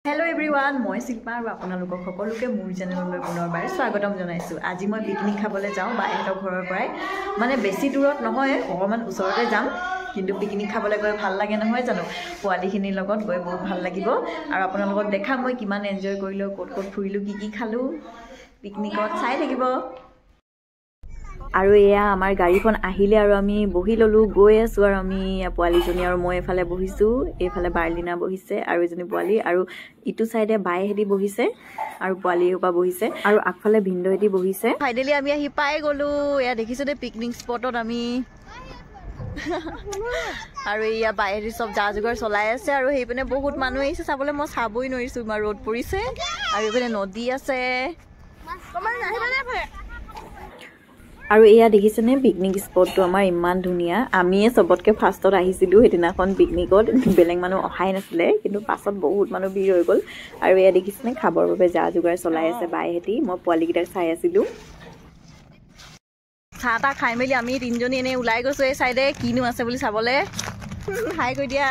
Hello everyone, মই শিল্পা আৰু আপোনালোকক সকলোকে মোৰ চেনেললৈ পুনৰবাৰ স্বাগতম জনাইছো। আজি মই পিকনিক খাবলৈ যাওঁ বাইহঁতৰ ঘৰৰ পৰাই। মানে বেছি দূৰত নহয়, অকমান ওচৰতে যাম। কিন্তু পিকনিক খাবলৈ গৈ ভাল লাগে নহয় জানো? পোৱালিখিনিৰ লগত গৈ বহুত ভাল লাগিব আৰু আপোনালোকক দেখাম মই কিমান এনজয় কৰিলো, ক'ত ফুৰিলো, কি খালো। পিকনিকত চাই থাকিব। আৰু এয়া আমাৰ গাড়ীখন আহিলে আৰু আমি বহি ললো, গৈ আছো আৰু আমি পোৱালিজনী আৰু মই এফালে বহিছো, এইফালে বাৰ্লিনা বহিছে আৰু এজনী পোৱালি আৰু ইটো সাইডে বাইহেদি বহিছে আৰু পোৱালি হোপা বহিছে আৰু আগফালে ভিন্দহেদি বহিছে। ফাইনেলি আমি আহি পাই গলো। এয়া দেখিছো দে পিকনিক স্পটত আমি আৰু এয়া বাইহেদি সব যা যোগাৰ চলাই আছে আৰু সেইপিনে বহুত মানুহ আহিছে চাবলৈ। মই চাবই নোৱাৰিছো, ইমান ৰ'দ পৰিছে আৰু এইপিনে নদী আছে। আৰু এয়া দেখিছেনে পিকনিক স্পটটো আমাৰ ইমান ধুনীয়া। আমিয়ে সবতকে ফাৰ্ষ্টত আহিছিলো সেইদিনাখন পিকনিকত, বেলেগ মানুহ অহাই নাছিলে, কিন্তু পাছত বহুত মানুহ ভিৰ হৈ গ'ল। আৰু এয়া দেখিছেনে খাবৰ বাবে যা যোগাৰ চলাই আছে বাইহেতি। মই পোৱালিকেইটাক চাই আছিলো। চাহ তাহ খাই মেলি আমি তিনিজনী এনেই ওলাই গৈছো এই চাইডে কিনো আছে বুলি চাবলৈ। হাই কৈ দিয়া।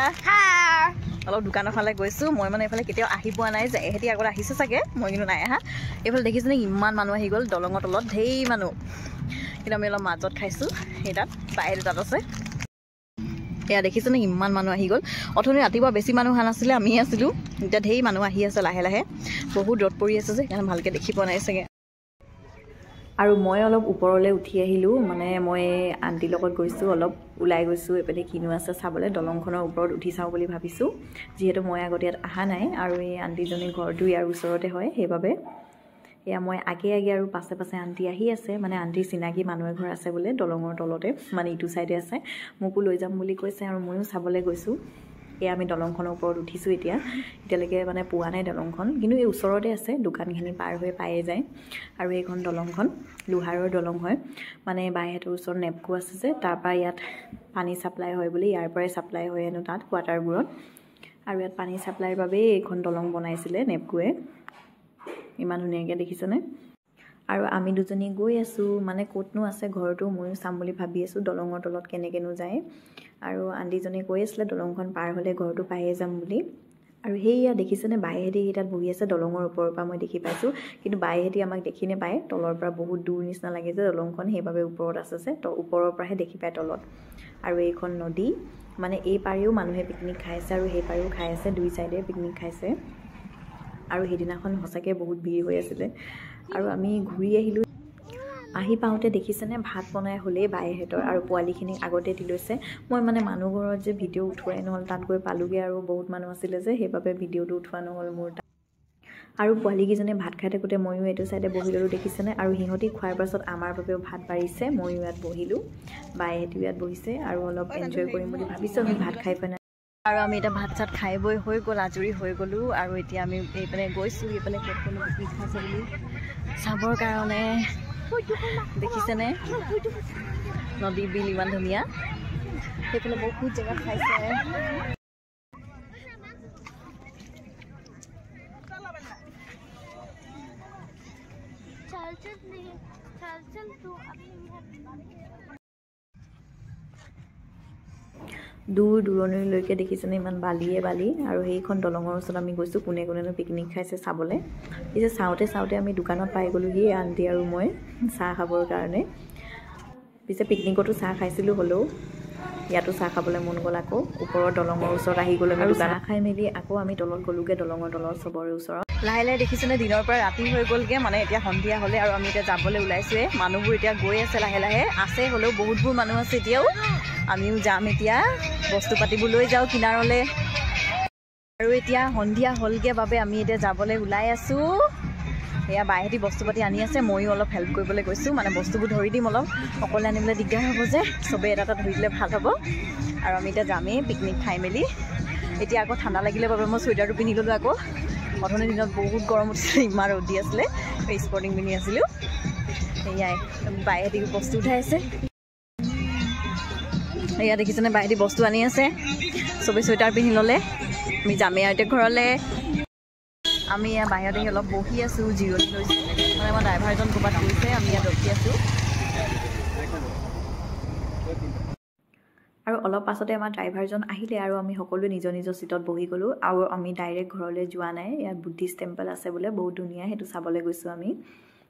অলপ দোকানৰ ফালে গৈছো। মই মানে এইফালে কেতিয়াও আহি পোৱা নাই, যে এহেঁতি আগত আহিছে চাগে, মই কিন্তু নাই আহা। এইফালে দেখিছেনে ইমান মানুহ আহি গ'ল, দলঙৰ তলত ঢেৰ মানুহ। কিন্তু আমি অলপ মাজত খাইছো, সেই তাত বাইৰে তাত আছে। এয়া দেখিছেনে ইমান মানুহ আহি গ'ল। অথনি ৰাতিপুৱা বেছি মানুহ অহা নাছিলে, আমি আছিলো। এতিয়া ঢেৰ মানুহ আহি আছে লাহে লাহে। বহুত ৰ'দ পৰি আছে যে সেইকাৰণে ভালকৈ দেখি পোৱা নাই চাগে। আৰু মই অলপ ওপৰলৈ উঠি আহিলোঁ, মানে মই আণ্টিৰ লগত গৈছোঁ, অলপ ওলাই গৈছোঁ এইপিনে কিনো আছে চাবলৈ। দলংখনৰ ওপৰত উঠি চাওঁ বুলি ভাবিছোঁ, যিহেতু মই আগতে ইয়াত অহা নাই আৰু এই আণ্টিজনীৰ ঘৰটো ইয়াৰ ওচৰতে হয়, সেইবাবে এয়া মই আগে আৰু পাছে আণ্টি আহি আছে। মানে আণ্টিৰ চিনাকি মানুহ এঘৰ আছে বোলে দলঙৰ তলতে, মানে ইটো চাইডে আছে। মোকো লৈ যাম বুলি কৈছে আৰু ময়ো চাবলৈ গৈছোঁ। এয়া আমি দলংখনৰ ওপৰত উঠিছোঁ। এতিয়ালৈকে মানে পোৱা নাই দলংখন, কিন্তু এই ওচৰতে আছে, দোকানখিনি পাৰ হৈ পায়ে যায়। আৰু এইখন দলংখন লোহাৰৰ দলং হয়, মানে বাইহেঁতৰ ওচৰত নেপকো আছে যে, তাৰপৰা ইয়াত পানী ছাপ্লাই হয় বুলি, ইয়াৰ পৰাই ছাপ্লাই হয় হেনো তাত কোৱাৰ্টাৰবোৰত। আৰু ইয়াত পানী ছাপ্লাইৰ বাবেই এইখন দলং বনাইছিলে নেপকোৱে। ইমান ধুনীয়াকৈ দেখিছেনে? আৰু আমি দুজনী গৈ আছোঁ, মানে ক'তনো আছে ঘৰটো ময়ো চাম বুলি ভাবি আছোঁ, দলঙৰ তলত কেনেকৈনো যায়। আৰু আণ্টিজনী কৈ আছিলে দলংখন পাৰ হ'লে ঘৰটো পায়ে যাম বুলি। আৰু সেয়া দেখিছেনে বাইহেঁতি তাত বহি আছে, দলঙৰ ওপৰৰ পৰা মই দেখি পাইছোঁ। কিন্তু বাইহেঁতি আমাক দেখি নাপায়, তলৰ পৰা বহুত দূৰ নিচিনা লাগে যে দলংখন, সেইবাবে ওপৰত আছে যে, তো ওপৰৰ পৰাহে দেখি পায় তলত। আৰু এইখন নদী, মানে এই পাৰেও মানুহে পিকনিক খাই আছে আৰু সেই পাৰেও খাই আছে, দুই চাইডে পিকনিক খাইছে। আৰু সেইদিনাখন সঁচাকৈ বহুত ভিৰ হৈ আছিলে। আৰু আমি ঘূৰি আহিলোঁ। আহি পাওঁতে দেখিছেনে ভাত বনাই হ'লেই বাইহেঁতৰ, আৰু পোৱালিখিনিক আগতে দি লৈছে। মই মানে মানুহ ঘৰত যে ভিডিঅ' উঠোৱাই নহ'ল, তাত গৈ পালোগৈ আৰু বহুত মানুহ আছিলে যে, সেইবাবে ভিডিঅ'টো উঠোৱা নহ'ল মোৰ তাত। আৰু পোৱালিকেইজনে ভাত খাই থাকোঁতে ময়ো এইটো চাইডে বহি ল'লোঁ দেখিছেনে। আৰু সিহঁতি খোৱাৰ পাছত আমাৰ বাবেও ভাত বাঢ়িছে, ময়ো ইয়াত বহিলোঁ, বাইহেঁতিও ইয়াত বহিছে আৰু অলপ এনজয় কৰিম বুলি ভাবিছোঁ। আমি ভাত খাই পোৱা নাই আৰু আমি এতিয়া ভাত চাত খাই বৈ হৈ গ'ল, আজৰি হৈ গ'লোঁ। আৰু এতিয়া আমি এইপিনে গৈছোঁ, এইপিনে ক'ত পিকনিক খাইছে বুলি চাবৰ কাৰণে। দেখিছেনে নদী বিল ইমান ধুনীয়া, সেইফালে বহুত জেগাত খাইছে। দূৰ দূৰণিলৈকে দেখিছেনে ইমান বালিয়ে বালি। আৰু সেইখন দলঙৰ ওচৰত আমি গৈছোঁ, কোনেনো পিকনিক খাইছে চাবলৈ। পিছে চাওঁতে আমি দোকানত পাই গ'লোহি, আণ্টি আৰু মই চাহ খাবৰ কাৰণে। পিছে পিকনিকতো চাহ খাইছিলোঁ, হ'লেও ইয়াতো চাহ খাবলৈ মন গ'ল। আকৌ ওপৰৰ দলঙৰ ওচৰত আহি গ'লোঁ আৰু চাহ খাই মেলি আকৌ আমি তলত গ'লোগৈ, দলঙৰ তলত চবৰে ওচৰত। লাহে লাহে দেখিছেনে দিনৰ পৰা ৰাতি হৈ গ'লগৈ, মানে এতিয়া সন্ধিয়া হ'লে আৰু আমি এতিয়া যাবলৈ ওলাইছোঁৱে। মানুহবোৰ এতিয়া গৈ আছে লাহে লাহে, আছে হ'লেও বহুতবোৰ মানুহ আছে এতিয়াও। আমিও যাম এতিয়া, বস্তু পাতিবোৰ লৈ যাওঁ কিনাৰলৈ। আৰু এতিয়া সন্ধিয়া হ'লগৈ বাবে আমি এতিয়া যাবলৈ ওলাই আছোঁ। এয়া বাইহেঁতি বস্তু পাতি আনি আছে, ময়ো অলপ হেল্প কৰিবলৈ গৈছোঁ, মানে বস্তুবোৰ ধৰি দিম অলপ, অকলে আনিবলৈ দিগদাৰ হ'ব যে, চবেই এটা ধৰি দিলে ভাল হ'ব। আৰু আমি এতিয়া যামেই পিকনিক খাই মেলি। এতিয়া আকৌ ঠাণ্ডা লাগিলে বাবে মই চুৱেটাৰটো পিন্ধি ল'লোঁ। আকৌ অথনিৰ দিনত বহুত গৰম উঠিছিলে, ইমান ৰ'দ দি আছিলে, স্পৰ্টিং পিন্ধি আছিলোঁ। সেয়াই বাইহেঁতি বস্তু উঠাই আছে। এয়া দেখিছেনে বাইহেঁতি বস্তু আনি আছে, চবেই চুৱেটাৰ পিন্ধি ল'লে। আমি যামেই আৰু এতিয়া ঘৰলৈ। আমি ইয়াৰ বাহিৰত আহি অলপ বহি আছোঁ, জিৰণি লৈছোঁ, মানে আমাৰ ড্ৰাইভাৰজন ক'ৰবাত গৈছে, আমি ইয়াত ৰখি আছোঁ। আৰু অলপ পাছতে আমাৰ ড্ৰাইভাৰজন আহিলে আৰু আমি সকলোৱে নিজৰ নিজৰ চিটত বহি গ'লোঁ আৰু আমি ডাইৰেক্ট ঘৰলৈ যোৱা নাই ইয়াত বুদ্ধিষ্ট টেম্পল আছে বোলে বহুত ধুনীয়া সেইটো চাবলৈ গৈছোঁ আমি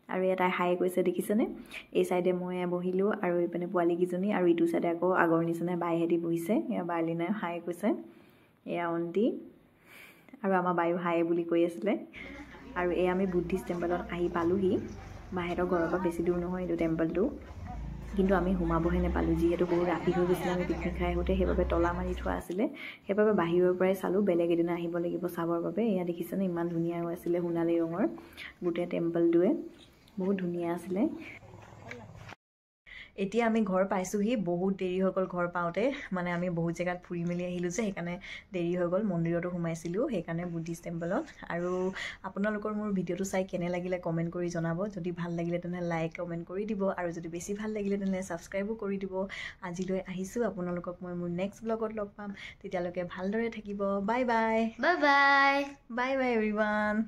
আৰু ইয়াত হাই কৈছে দেখিছেনে এই চাইডে মই বহিলোঁ আৰু এইপিনে পোৱালীকেইজনী আৰু ইটো চাইডে আকৌ আগৰ নিচিনা বাইহেঁতি বহিছে এয়া বাৰ্লিনাই হাই কৈছে এয়া অন্তি আৰু আমাৰ বায়ু হাই বুলি কৈ আছিলে আৰু এই আমি বুদ্ধিষ্ট টেম্পলত আহি পালোঁহি বাহিৰৰ ঘৰৰ পৰা বেছি দূৰ নহয় এইটো টেম্পলটো কিন্তু আমি সোমাবহে নাপালোঁ যিহেতু বহুত ৰাতি হৈ গৈছিলে আমি পিকনিক খাই আহোঁতে সেইবাবে তলা মাৰি থোৱা আছিলে সেইবাবে বাহিৰৰ পৰাই চালোঁ বেলেগ এদিনা আহিব লাগিব চাবৰ বাবে এয়া দেখিছেনে ইমান ধুনীয়া হৈ আছিলে সোণালী ৰঙৰ গোটেই টেম্পলটোৱে বহুত ধুনীয়া আছিলে এতিয়া আমি ঘৰ পাইছোঁহি বহুত দেৰি হৈ গ'ল ঘৰ পাওঁতে মানে আমি বহুত জেগাত ফুৰি মেলি আহিলোঁ যে সেইকাৰণে দেৰি হৈ গ'ল মন্দিৰতো সোমাইছিলোঁ সেইকাৰণে বুদ্ধিষ্ট টেম্পলত আৰু আপোনালোকৰ মোৰ ভিডিঅ'টো চাই কেনে লাগিলে কমেণ্ট কৰি জনাব যদি ভাল লাগিলে তেনে লাইক কমেণ্ট কৰি দিব আৰু যদি বেছি ভাল লাগিলে তেনে ছাবস্ক্ৰাইবো কৰি দিব আজিলৈ আহিছোঁ আপোনালোকক মই মোৰ নেক্সট ব্লগত লগ পাম তেতিয়ালৈকে ভালদৰে থাকিব bye bye bye bye bye bye everyone